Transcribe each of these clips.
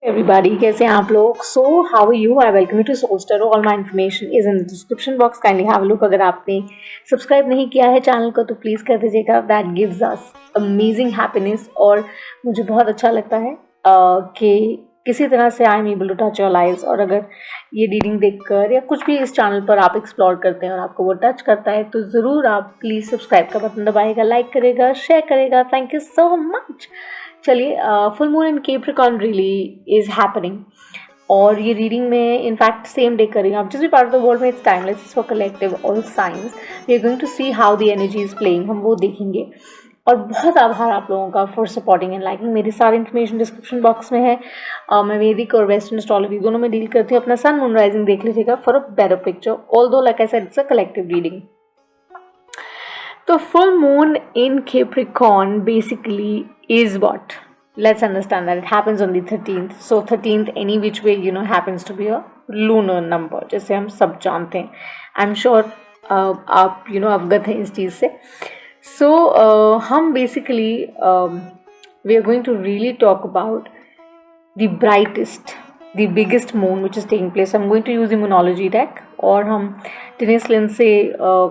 Everybody, कैसे हैं आप लोग? So how are you? I welcome you to Soulstar. All my information is in the description box. Kindly have a look. अगर आपने subscribe नहीं किया है चैनल को तो प्लीज़ कर दीजिएगा. That gives us amazing happiness और मुझे बहुत अच्छा लगता है कि किसी तरह से I am able to touch your lives. और अगर ये रीडिंग देखकर या कुछ भी इस चैनल पर आप एक्सप्लोर करते हैं और आपको वो टच करता है तो ज़रूर आप प्लीज़ सब्सक्राइब का बटन दबाएगा, लाइक करेगा, शेयर करेगा. Thank you so much. चलिए, full moon in Capricorn really is happening और ये रीडिंग में इनफैक्ट सेम डे करेंगे. आप जिस भी पार्ट ऑफ द वर्ल्ड में it's timeless, it's for collective all science. We are going to see how the energy is playing, हम वो देखेंगे. और बहुत आभार आप लोगों का फॉर सपोर्टिंग एंड लाइकिंग. मेरी सारी इन्फॉर्मेशन डिस्क्रिप्शन बॉक्स में है. मैं वैदिक और वेस्टर्न एस्ट्रोलॉजी दोनों में डील करती हूँ. अपना सन मून राइजिंग देख लीजिएगा for a better picture. Although like I said it's a collective reading. तो full moon in Capricorn basically is what? Let's understand that it happens on the 13th. So 13th any which way happens to be a lunar number, जैसे हम सब जानते हैं. I'm sure आप अवगत हैं इस चीज़ से. So हम basically we are going to really talk about the brightest, the biggest moon which is taking place. I'm going to use the Moonology deck और हम टेनिस लेंस से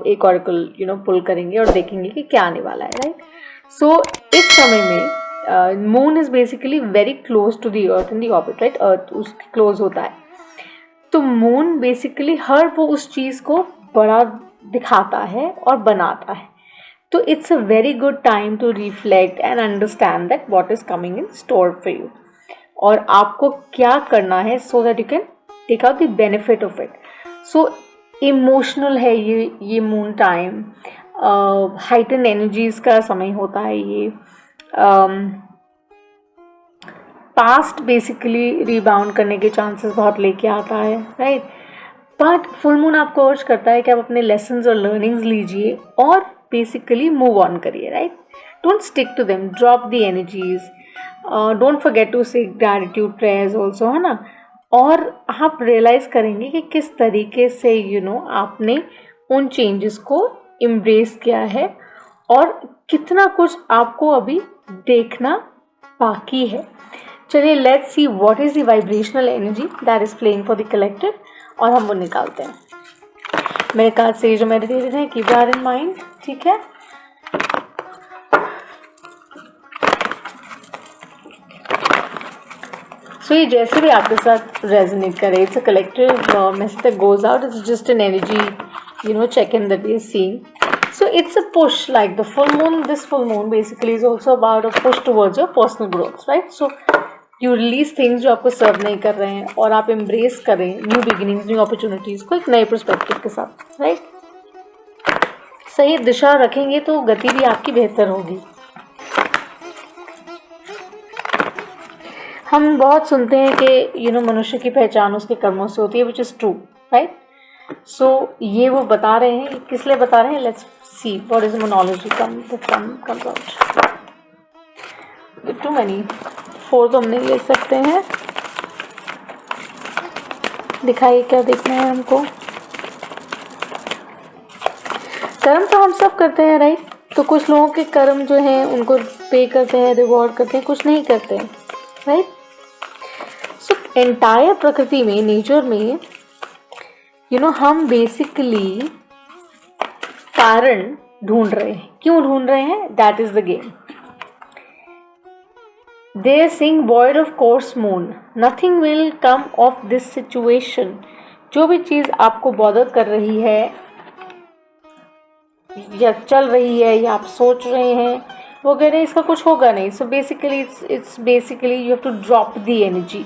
एक ऑरेकल पुल करेंगे और देखेंगे कि क्या आने वाला है. राइट. सो इस समय में moon is basically very close to the earth in the orbit. Right. Earth उसके क्लोज होता है तो मून बेसिकली हर वो उस चीज़ को बड़ा दिखाता है और बनाता है. तो it's a very good time to reflect and understand that what is coming in store for you और आपको क्या करना है so that you can take out the benefit of it. So emotional है ये मून टाइम. हाइटन एनर्जीज का समय होता है ये. पास्ट बेसिकली रिबाउंड करने के चांसेस बहुत लेके आता है. राइट. बट फुल मून आपको अर्ज करता है कि आप अपने लेसन्स और लर्निंग्स लीजिए और बेसिकली मूव ऑन करिए. Right. Don't stick to them, drop the energies. Don't forget to say gratitude prayers also, है ना. और आप रियलाइज़ करेंगे कि किस तरीके से आपने उन चेंजेस को एम्ब्रेस किया है और कितना कुछ आपको अभी देखना बाकी है. चलिए, let's see what is the vibrational energy that is playing for the collective और हम वो निकालते हैं. मेरे कार्ड से जो मैंने दे रहे हैं कीप दैट इन माइंड. ठीक है. सो ये जैसे भी आपके साथ रेजोनेट करे, it's a collective message that goes out. It's just an energy check in that we are seeing. So it's a push, like the full moon. This full moon basically is also about a push towards your personal growth, right? So you release things जो आपको सर्व नहीं कर रहे हैं और आप embrace करें new beginnings, new opportunities को एक नए पर्सपेक्टिव के साथ. राइट. सही दिशा रखेंगे तो गति भी आपकी बेहतर होगी. हम बहुत सुनते हैं कि मनुष्य की पहचान उसके कर्मों से होती है, विच इज़ ट्रू. राइट. सो ये वो बता रहे हैं. किस लिए बता रहे हैं? Let's see what is monology comes out. Too many 4 तो हम नहीं ले सकते हैं. दिखाइए क्या देखना है हमको. कर्म तो हम सब करते हैं. राइट. तो कुछ लोगों के कर्म जो हैं उनको पे करते हैं, रिवॉर्ड करते हैं, कुछ नहीं करते हैं. राइट. सो एंटायर प्रकृति में, नेचर में हम बेसिकली कारण ढूंढ रहे हैं. क्यों ढूंढ रहे हैं? That is the game. They are saying void of course moon, nothing will come of this situation. जो भी चीज़ आपको बॉदर कर रही है या चल रही है या आप सोच रहे हैं वो कह रहे हैं इसका कुछ होगा नहीं. So basically it's basically you have to drop the energy.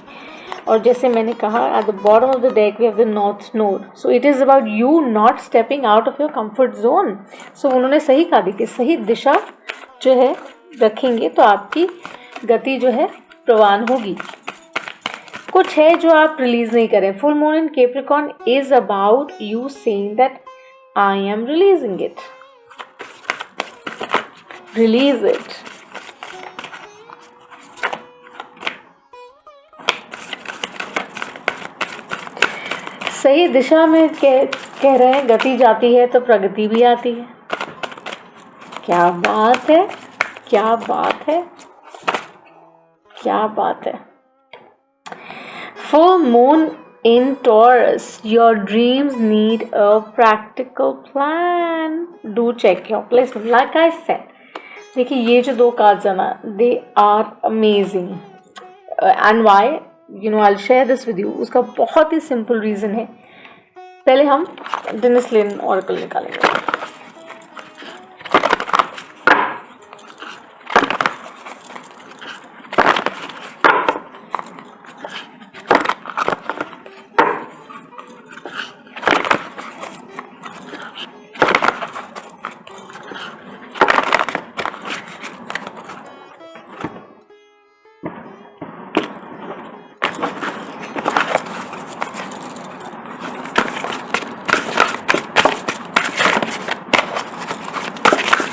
और जैसे मैंने कहा, at the bottom of the deck we have the north node. So it is about you not stepping out of your comfort zone. So उन्होंने सही कहा कि सही दिशा जो है रखेंगे तो आपकी गति जो है प्रवान होगी. कुछ है जो आप रिलीज नहीं करें. Full moon in Capricorn is about you saying that I am releasing it. Release it. सही दिशा में कह रहे हैं. गति जाती है तो प्रगति भी आती है. क्या बात है, क्या बात है, क्या बात है. Full moon in Taurus, your dreams need a practical plan. Do check your placement. Like I said, देखिए ये जो 2 cards है ना, they are amazing. And why? I'll share this with you. उसका बहुत ही simple reason है. पहले हम डेनिस लिन ऑरेकल निकालेंगे.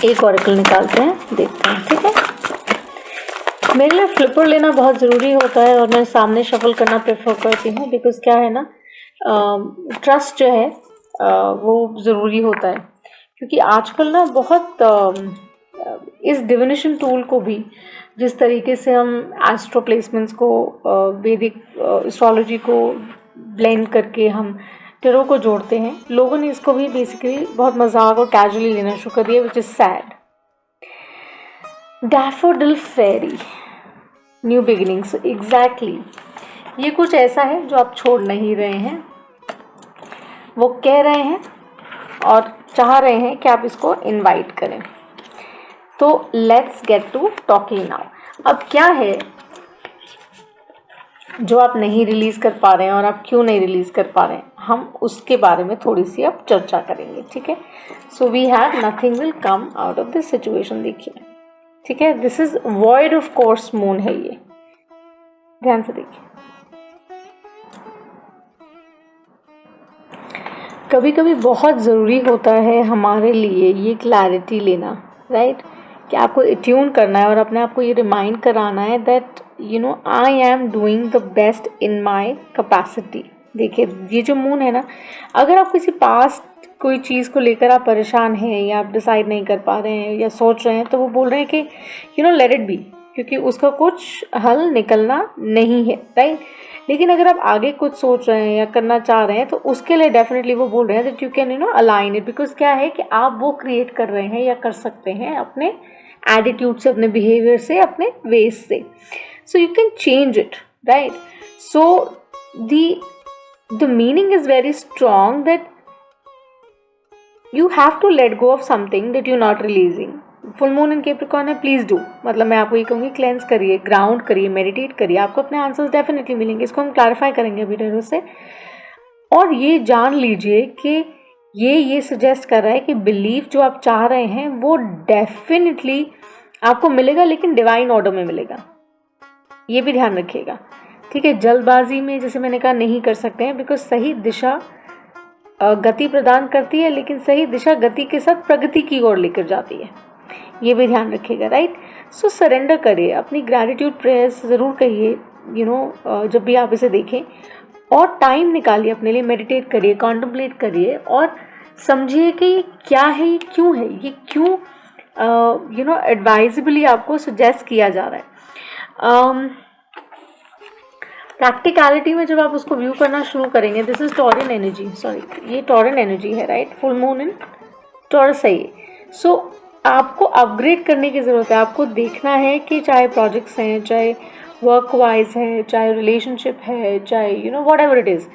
एक ऑरेकल निकालते हैं, देखते हैं. ठीक है, मेरे लिए फ्लिपर लेना बहुत ज़रूरी होता है और मैं सामने शफल करना प्रेफर करती हूँ. बिकॉज क्या है ना, ट्रस्ट जो है वो ज़रूरी होता है. क्योंकि आजकल ना बहुत इस डिविनेशन टूल को भी, जिस तरीके से हम एस्ट्रो प्लेसमेंट्स को, वैदिक एस्ट्रोलॉजी को ब्लेंड करके हम टेरो को जोड़ते हैं, लोगों ने इसको भी बेसिकली बहुत मजाक और कैजुअली लेना शुरू कर दिया, which is sad. Daffodil fairy, new beginnings. Exactly ये कुछ ऐसा है जो आप छोड़ नहीं रहे हैं, वो कह रहे हैं और चाह रहे हैं कि आप इसको इनवाइट करें. तो let's get to talking now. अब क्या है जो आप नहीं रिलीज कर पा रहे हैं और आप क्यों नहीं रिलीज कर पा रहे हैं, हम उसके बारे में थोड़ी सी अब चर्चा करेंगे. ठीक है, so we have nothing will come out of this situation. देखिए, ठीक है, this is void of course moon है, ये ध्यान से देखिए. कभी कभी बहुत ज़रूरी होता है हमारे लिए ये क्लैरिटी लेना, राइट, कि आपको ट्यून करना है और अपने आप को ये रिमाइंड कराना है that I am doing the best in my capacity. देखिए, ये जो मून है ना, अगर आप किसी पास्ट कोई चीज़ को लेकर आप परेशान हैं या आप डिसाइड नहीं कर पा रहे हैं या सोच रहे हैं, तो वो बोल रहे हैं कि लेट इट बी, क्योंकि उसका कुछ हल निकलना नहीं है, राइट. लेकिन अगर आप आगे कुछ सोच रहे हैं या करना चाह रहे हैं, तो उसके लिए डेफिनेटली वो बोल रहे हैं that you can align it. Because क्या है कि आप वो क्रिएट कर रहे हैं या कर सकते हैं अपने एटीट्यूड से, अपने बिहेवियर से, अपने वेज से. So you can change it, right. So the meaning is very strong that you have to let go of something that you're not releasing. Full moon in Capricorn है, please do. मतलब मैं आपको ये कहूँगी, cleanse करिए, ground करिए, meditate करिए, आपको अपने आंसर्स डेफिनेटली मिलेंगे. इसको हम क्लैरिफाई करेंगे अभी टेरो से. और ये जान लीजिए कि ये सजेस्ट कर रहा है कि बिलीफ जो आप चाह रहे हैं वो डेफिनेटली आपको मिलेगा, लेकिन डिवाइन ऑर्डर में मिलेगा. ये भी ध्यान रखिएगा, ठीक है. जल्दबाजी में, जैसे मैंने कहा, नहीं कर सकते हैं, बिकॉज सही दिशा गति प्रदान करती है, लेकिन सही दिशा गति के साथ प्रगति की ओर लेकर जाती है. ये भी ध्यान रखिएगा, राइट. सो सरेंडर करिए, अपनी ग्रैटिट्यूड प्रेयर्स ज़रूर कहिए, जब भी आप इसे देखें, और टाइम निकालिए अपने लिए, मेडिटेट करिए, कॉन्टम्पलेट करिए और समझिए कि ये क्या है, ये क्यों है, ये क्यों एडवाइजेबली आपको सजेस्ट किया जा रहा है. प्रैक्टिकलिटी में जब आप उसको व्यू करना शुरू करेंगे, दिस इज टॉरन एनर्जी, सॉरी, ये टॉरन एनर्जी है, राइट. फुल मून इन टॉरस है ये. सो आपको अपग्रेड करने की ज़रूरत है. आपको देखना है कि चाहे प्रोजेक्ट्स हैं, चाहे वर्क वाइज है, चाहे रिलेशनशिप है, चाहे वॉट एवर इट इज़,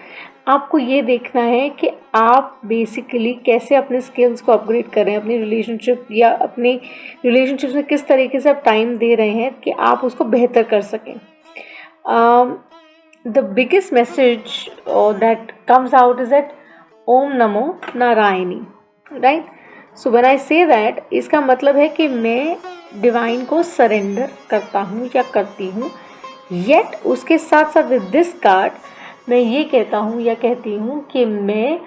आपको ये देखना है कि आप बेसिकली कैसे अपने स्किल्स को अपग्रेड करें, अपनी रिलेशनशिप या अपनी रिलेशनशिप में किस तरीके से आप टाइम दे रहे हैं कि आप उसको बेहतर कर सकें. The biggest message that comes out is that Om Namo Narayani, right? So when I say that, इसका मतलब है कि मैं डिवाइन को सरेंडर करता हूँ या करती हूँ. येट उसके साथ साथ विद दिस कार्ड मैं ये कहता हूँ या कहती हूँ कि मैं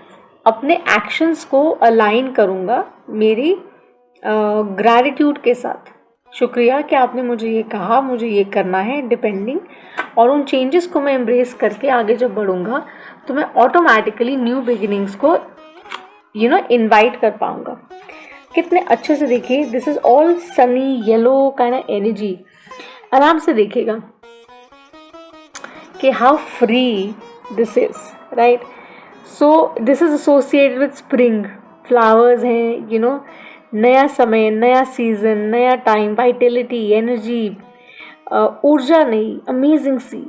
अपने एक्शंस को अलाइन करूँगा मेरी ग्रैटिट्यूड के साथ. शुक्रिया कि आपने मुझे ये कहा, मुझे ये करना है, डिपेंडिंग, और उन चेंजेस को मैं एम्ब्रेस करके आगे जब बढ़ूँगा तो मैं ऑटोमेटिकली न्यू बिगिनिंग्स को इनवाइट कर पाऊँगा. कितने अच्छे से देखिए, this is all Sunny yellow kind of energy. आराम से देखिएगा, कि how free this is, right. So this is associated with spring, flowers हैं, नया समय, नया सीजन, नया टाइम, वाइटलिटी, एनर्जी, ऊर्जा नई, अमेजिंग सी.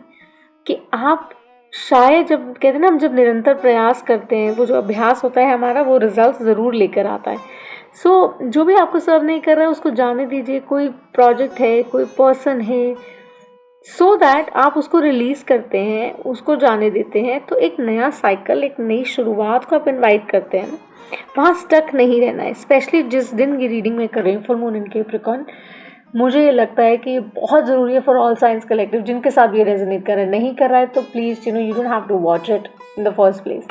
कि आप शायद, जब कहते हैं ना, हम जब निरंतर प्रयास करते हैं, वो जो अभ्यास होता है हमारा, वो रिजल्ट ज़रूर लेकर आता है. सो जो भी आपको सर्व नहीं कर रहा है उसको जाने दीजिए. कोई प्रोजेक्ट है, कोई पर्सन है, सो दैट आप उसको रिलीज करते हैं, उसको जाने देते हैं, तो एक नया साइकिल, एक नई शुरुआत को आप इनवाइट करते हैं ना. वहाँ स्टक नहीं रहना है. स्पेशली जिस दिन की रीडिंग में कर रही हूँ, फुल मून इन कैप्रिकॉर्न, मुझे ये लगता है कि बहुत ज़रूरी है फॉर ऑल साइंस कलेक्टिव. जिनके साथ ये रेजोनेट कर रहा है, नहीं कर रहा है तो please you don't have to watch it in the first place.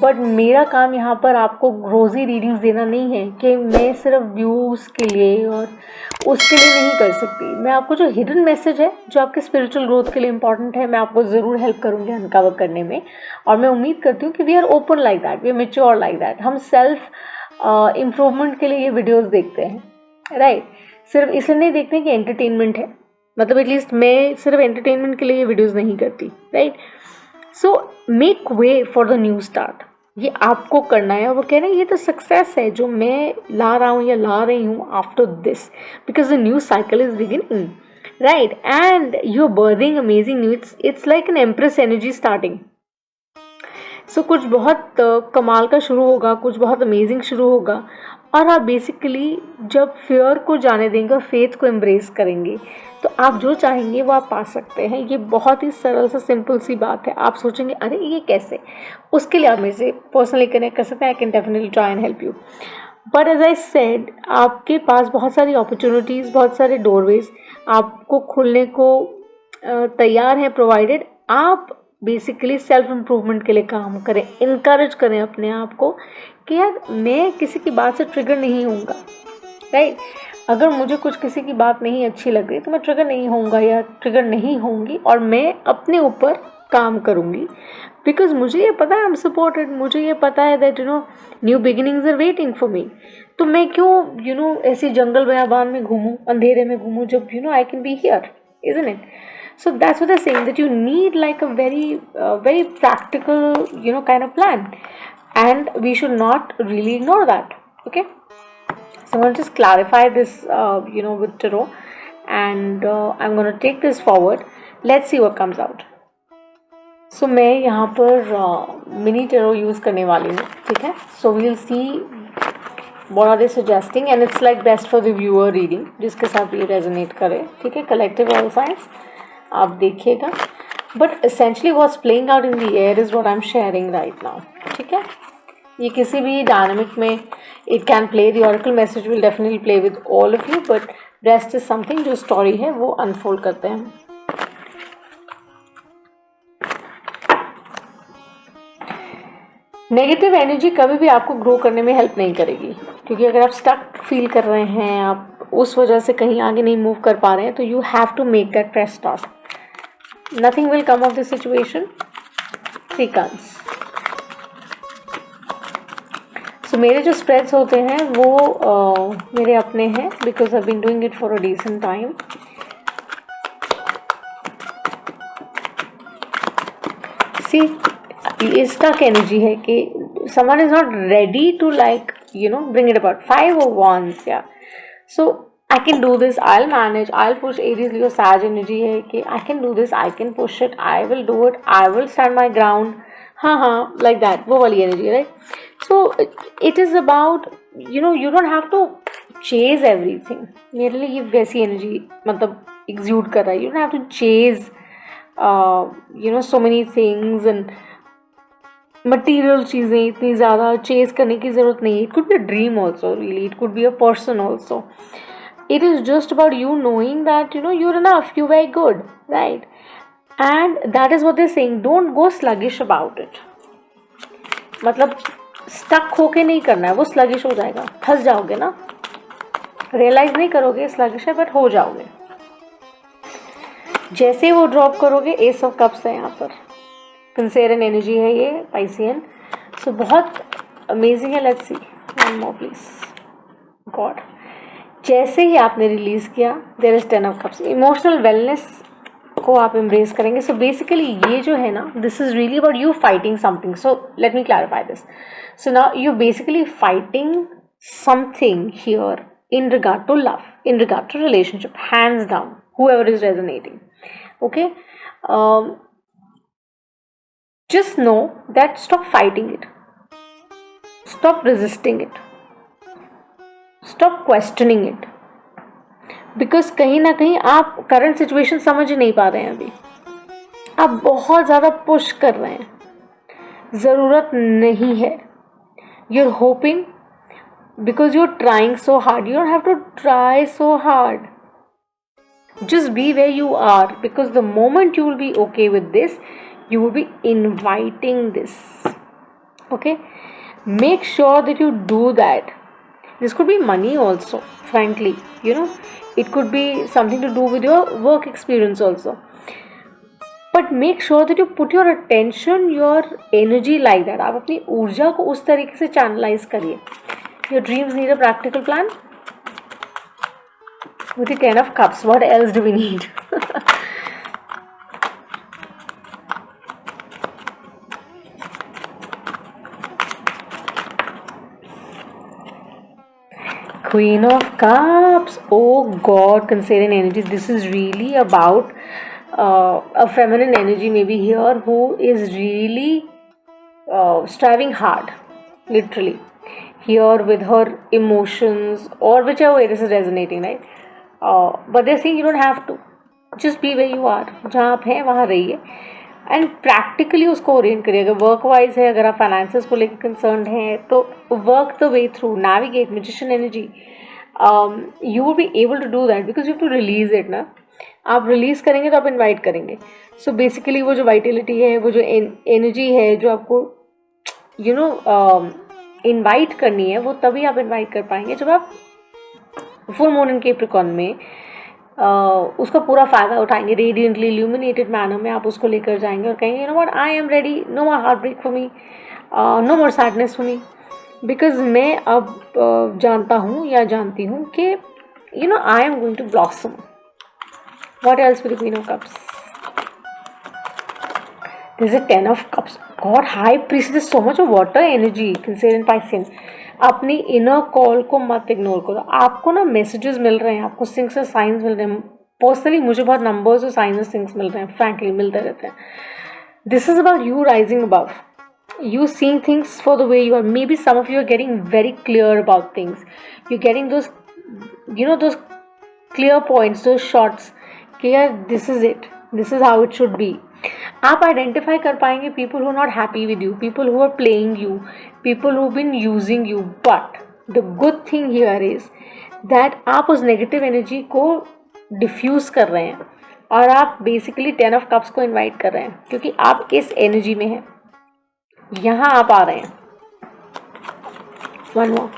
But मेरा काम यहाँ पर आपको रोज़ी रीडिंग्स देना नहीं है कि मैं सिर्फ व्यूज़ के लिए और उसके लिए नहीं कर सकती. मैं आपको जो हिडन मैसेज है, जो आपके स्पिरिचुअल ग्रोथ के लिए इंपॉर्टेंट है, मैं आपको ज़रूर हेल्प करूँगी अनकवर करने में. और मैं उम्मीद करती हूँ कि we are open like that, we are mature like that. हम सेल्फ इम्प्रूवमेंट के लिए ये वीडियोज़ देखते हैं, राइट. सिर्फ इसलिए नहीं देखते कि एंटरटेनमेंट है, मतलब एटलीस्ट मैं सिर्फ एंटरटेनमेंट के लिए ये वीडियोज़ नहीं करती, right. So make way for the new start. ये आपको करना है. और वो कह रहे हैं ये तो सक्सेस है जो मैं ला रहा हूँ या ला रही हूँ after this, because the new cycle is beginning, right. And you are birthing amazing new. It's like an empress energy starting. So कुछ बहुत कमाल का शुरू होगा, कुछ बहुत अमेजिंग शुरू होगा. और आप बेसिकली जब फियर को जाने देंगे और फेथ को एम्ब्रेस करेंगे, तो आप जो चाहेंगे वो आप पा सकते हैं. ये बहुत ही सरल सा सिंपल सी बात है. आप सोचेंगे अरे ये कैसे, उसके लिए आप मेरे से पर्सनली कनेक्ट कर सकते हैं. I can definitely try and help you. But as I said, आपके पास बहुत सारी अपॉर्चुनिटीज़, बहुत सारे डोरवेज आपको खुलने को तैयार हैं, प्रोवाइडेड आप बेसिकली सेल्फ इम्प्रूवमेंट के लिए काम करें. इनकरेज करें अपने आप को कि यार मैं किसी की बात से ट्रिगर नहीं होऊंगा, राइट. अगर मुझे कुछ किसी की बात नहीं अच्छी लग रही तो मैं ट्रिगर नहीं होऊंगा या ट्रिगर नहीं होंगी, और मैं अपने ऊपर काम करूँगी. बिकॉज मुझे ये पता है आई एम सपोर्टेड. मुझे ये पता है that new beginnings are waiting for me. तो मैं क्यों ऐसे जंगल बयाबान में घूमूं, अंधेरे में घूमूं, जब I can be here, isn't it. So that's what they're saying, that you need like a very practical, kind of plan, and we should not really ignore that. Okay. So I'm going to just clarify this, with tarot, and I'm going to take this forward. Let's see what comes out. So मैं यहाँ पर mini tarot use करने वाली हूँ, ठीक है. So we'll see what are they suggesting, and it's like best for the viewer reading, जिसके साथ ये resonate करे, ठीक है. Collective all signs आप देखिएगा. But essentially what's playing out in the air is what I am sharing right now, ठीक है. ये किसी भी डायनामिक में it can play. The oracle message will definitely play with all of you, but rest is something, जो story है वो unfold करते हैं. नेगेटिव एनर्जी कभी भी आपको ग्रो करने में हेल्प नहीं करेगी, क्योंकि अगर आप स्टक फील कर रहे हैं, आप उस वजह से कहीं आगे नहीं मूव कर पा रहे हैं, तो you have to make that fresh start. Nothing will come of this situation. 3 cards. So मेरे जो spreads होते हैं वो मेरे अपने हैं, because I've been doing it for a decent time. See, ये stuck energy है कि someone is not ready to bring it about. 5 of Wands, yeah. So I can do this, I'll manage, I'll push. Aries, Leo, Sag energy है कि I can do this, I can push it, I will do it, I will stand my ground. हाँ, like that, वो वाली energy, right? So it is about, you don't have to chase everything. मेरे लिए ये वैसी energy मतलब exude कर रहा है. You don't have to chase, so many things and material चीज़ें इतनी ज़्यादा chase करने की ज़रूरत नहीं है. It could be a dream also, really. It could be a person also. It is just about you knowing that you're enough, you're very good, right? And that is what they're saying. Don't go sluggish about it. मतलब stuck होके नहीं करना है, वो sluggish हो जाएगा, फंस जाओगे ना. Realize नहीं करोगे sluggish है, but हो जाओगे. जैसे वो ड्रॉप करोगे, Ace of Cups है यहाँ पर. Cancerian energy है ये, Piscean. So बहुत amazing है. Let's see. One more please. God. जैसे ही आपने रिलीज़ किया, there is 10 of cups. Emotional wellness को आप embrace करेंगे. So basically ये जो है ना, this is really about you fighting something. So let me clarify this. So now you're basically fighting something here in regard to love, in regard to relationship, hands down, whoever is resonating. Okay. Just know that stop fighting it, stop resisting it, stop questioning it, because कहीं ना कहीं आप current situation समझ ही नहीं पा रहे हैं. अभी आप बहुत ज़्यादा पुश कर रहे हैं, ज़रूरत नहीं है. You are hoping because you are trying so hard. You don't have to try so hard. just be where you are, because the moment you will be okay with this, you will be inviting this. Okay, make sure that you do that. This could be money also, frankly, you know, it could be something to do with your work experience also, but make sure that you put your attention, your energy like that. आप अपनी ऊर्जा को उस तरीके से channelize करिए. Your dreams need a practical plan. With the 10 of cups, what else do we need? Queen of Cups. Oh God, considering energy, this is really about a feminine energy maybe here, who is really striving hard, literally, here with her emotions, or whichever way this is resonating, right? But they're saying you don't have to. Just be where you are. जहाँ आप हैं वहाँ रहिए, and practically उसको Orient करिए. अगर work wise है, अगर आप फाइनेंसेस को लेकर कंसर्न हैं, तो work the way through, navigate magician energy. You will be able to do that because you to release it ना. आप रिलीज करेंगे तो आप इन्वाइट करेंगे. सो बेसिकली वो जो वाइटिलिटी है, वो जो एनर्जी है जो आपको यू नो इन्वाइट करनी है, वो तभी आप इन्वाइट कर पाएंगे जब आप फुल मून इन कैप्रिकॉर्न में उसका पूरा फ़ायदा उठाएंगे. रेडियंटली इल्यूमिनेटेड मैनर में आप उसको लेकर जाएंगे और कहेंगे, you know what, I am ready, no more heart break for me, no more sadness for me, because मैं अब जानता हूँ या जानती हूँ कि you know I am going to blossom. What else with the queen of cups? There's a 10 of cups. God, high priest, there's so much of water energy, Cancer and Piscean. अपनी inner call को मत ignore करो. आपको ना messages मिल रहे हैं, आपको sinks और साइंस मिल रहे हैं. पर्सनली मुझे बहुत नंबर्स और साइंस और सिंक्स मिल रहे हैं, फ्रैंकली मिलते रहते हैं. This is about you rising above, you seeing things for the way you are. Maybe some of you are getting very clear about things. You're getting those, you know, those clear points, those shots कि यार this is it, this is how it should be. आप identify कर पाएंगे people who are not happy with you, people who are playing you, people who have been using you. But the good thing here is that आप उस negative energy को diffuse कर रहे हैं और आप बेसिकली 10 ऑफ कप्स को invite कर रहे हैं, क्योंकि आप इस एनर्जी में हैं. यहाँ आप आ रहे हैं. One more.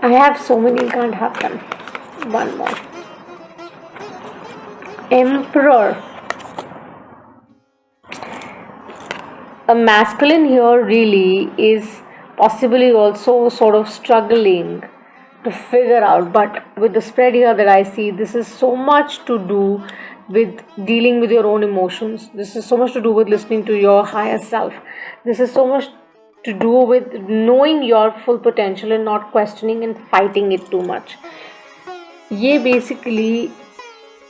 I have so many, can't have them. One more. Emperor. A masculine here really is possibly also sort of struggling to figure out, but with the spread here that I see, this is so much to do with dealing with your own emotions. This is so much to do with listening to your higher self. This is so much to do with knowing your full potential and not questioning and fighting it too much. ये basically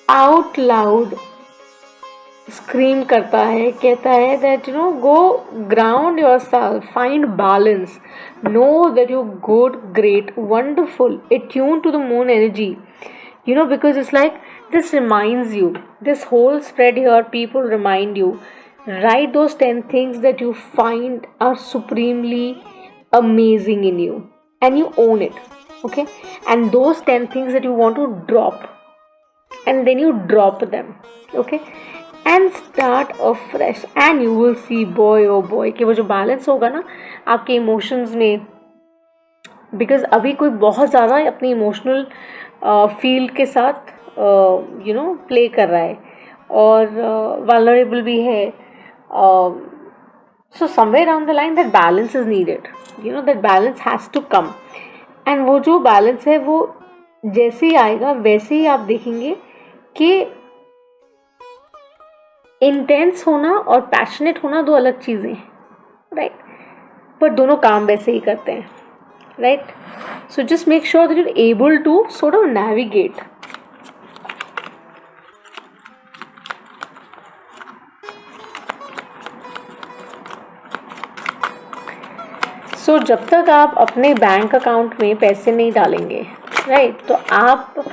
out loud scream करता है, कहता है that you know, go ground yourself, find balance, know that you're good, great, wonderful, attuned to the moon energy, you know, because it's like this reminds you, this whole spread here, people remind you, write those 10 things that you find are supremely amazing in you and you own it. Okay, and those 10 things that you want to drop, and then you drop them. Okay, and start afresh, and you will see, boy oh boy, कि वो जो balance होगा ना आपके emotions में, because अभी कोई बहुत ज़्यादा अपनी इमोशनल फील्ड के साथ यू नो प्ले कर रहा है और वल्नरेबल भी है. So somewhere down the line that balance is needed, you know, that balance has to come. And वो जो बैलेंस है वो जैसे ही आएगा वैसे ही आप देखेंगे कि इंटेंस होना और पैशनेट होना दो अलग चीज़ें हैं, राइट, पर दोनों काम वैसे ही करते हैं, right. So just make sure that you are able to sort of navigate. So जब तक आप अपने बैंक अकाउंट में पैसे नहीं डालेंगे, राइट, तो आप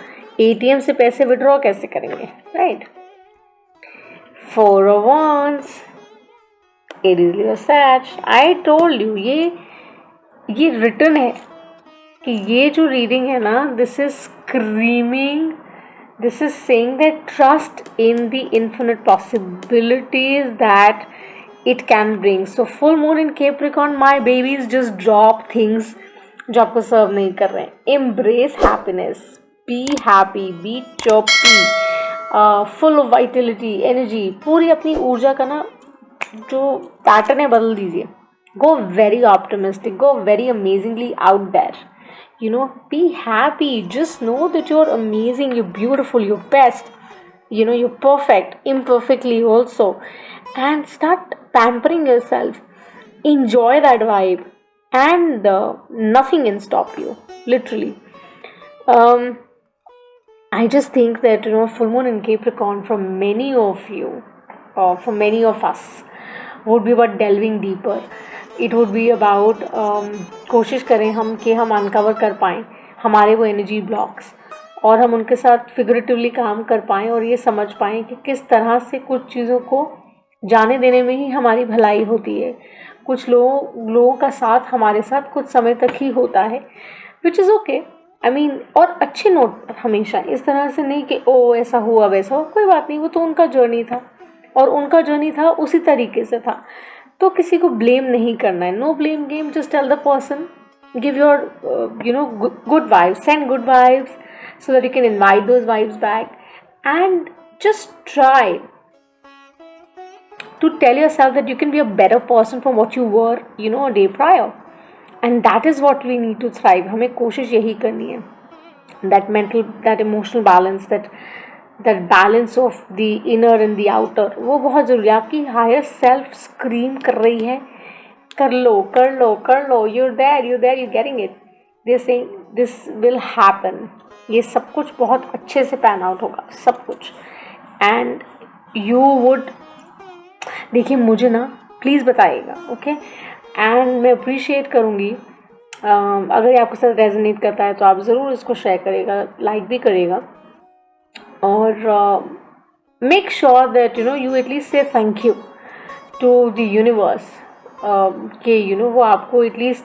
एटीएम से पैसे विड्रॉ कैसे करेंगे, right. Four of Wands, it is your Sag. I told you, ये written है कि ये जो रीडिंग है ना, this is screaming, this is saying that trust in the infinite possibilities that it can bring. So full moon in Capricorn, my babies, just drop things जो आपको सर्व नहीं कर रहे हैं. Embrace happiness, be happy, be chirpy, full of Vitality, energy, पूरी अपनी ऊर्जा का ना जो पैटर्न है बदल दीजिए. Go very optimistic, go very amazingly out there, you know, be happy, just know that you are amazing, you beautiful, you best, you know, you're perfect imperfectly also, and start pampering yourself. Enjoy that vibe, and nothing can stop you, literally. I just think that, you know, full moon in Capricorn for many of you, for many of us, would be about delving deeper. It would be about कोशिश करें हम कि हम uncover कर पाएँ हमारे वो energy blocks, और हम उनके साथ फिगरेटिवली काम कर पाएँ और ये समझ पाएँ कि किस तरह से कुछ चीज़ों को जाने देने में ही हमारी भलाई होती है. कुछ लोगों का साथ हमारे साथ कुछ समय तक ही होता है, which is okay. I mean, और अच्छे नोट हमेशा, इस तरह से नहीं कि ओ ऐसा हुआ वैसा हुआ, कोई बात नहीं, वो तो उनका जर्नी था और उनका जर्नी था उसी तरीके से था, तो किसी को ब्लेम नहीं करना है. No blame game, just tell the person, give your you know good vibes, send good vibes so that you can invite those vibes back, and just try to tell yourself that you can be a better person from what you were, you know, a day prior. And that is what we need to thrive. हमें कोशिश यही करनी है. That mental, that emotional balance, that balance of the inner and the outer, वो बहुत ज़रूरी है. आपकी higher self scream कर रही है, कर लो कर लो कर लो, you're there, you're getting it. They're saying this will happen. ये सब कुछ बहुत अच्छे से पैन आउट होगा, सब कुछ. एंड यू वुड, देखिए मुझे ना प्लीज़ बताइएगा, ओके, एंड मैं अप्रिशिएट करूँगी अगर ये आपके साथ रेजोनेट करता है तो आप ज़रूर इसको शेयर करेगा, लाइक भी करेगा, और make sure that you know you at least say thank you to the universe कि यू नो वो आपको at least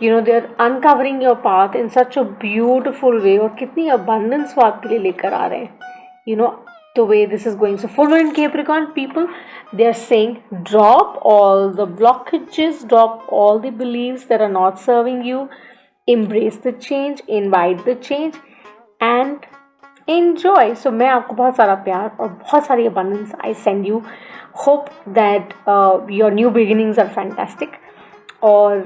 you know they're uncovering your path in such a beautiful way, और कितनी abundance वो आपके लिए लेकर आ रहे हैं, you know, the way this is going. So full moon in Capricorn people, they are saying drop all the blockages, drop all the beliefs that are not serving you, embrace the change, invite the change and enjoy. So मैं आपको बहुत सारा प्यार और बहुत सारी abundance I send you. Hope that your new beginnings are fantastic. और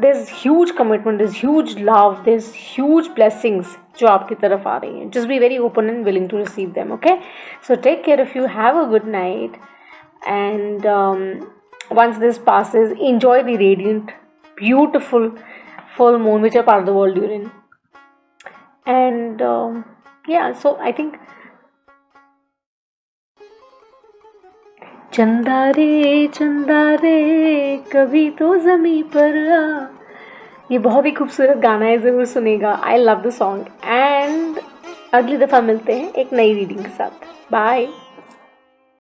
there's huge commitment, there's huge love, there's huge blessings जो आपकी तरफ आ रही हैं. Just be very open and willing to receive them, okay? So take care of you, have a good night, and once this passes, enjoy the radiant, beautiful full moon, whichever part of the world you're in. And yeah, so I think चंदा रे कभी तो ज़मीं पर आ, ये बहुत ही खूबसूरत गाना है, ज़रूर सुनेगा. I love the song. And अगली दफ़ा मिलते हैं एक नई रीडिंग के साथ. बाय.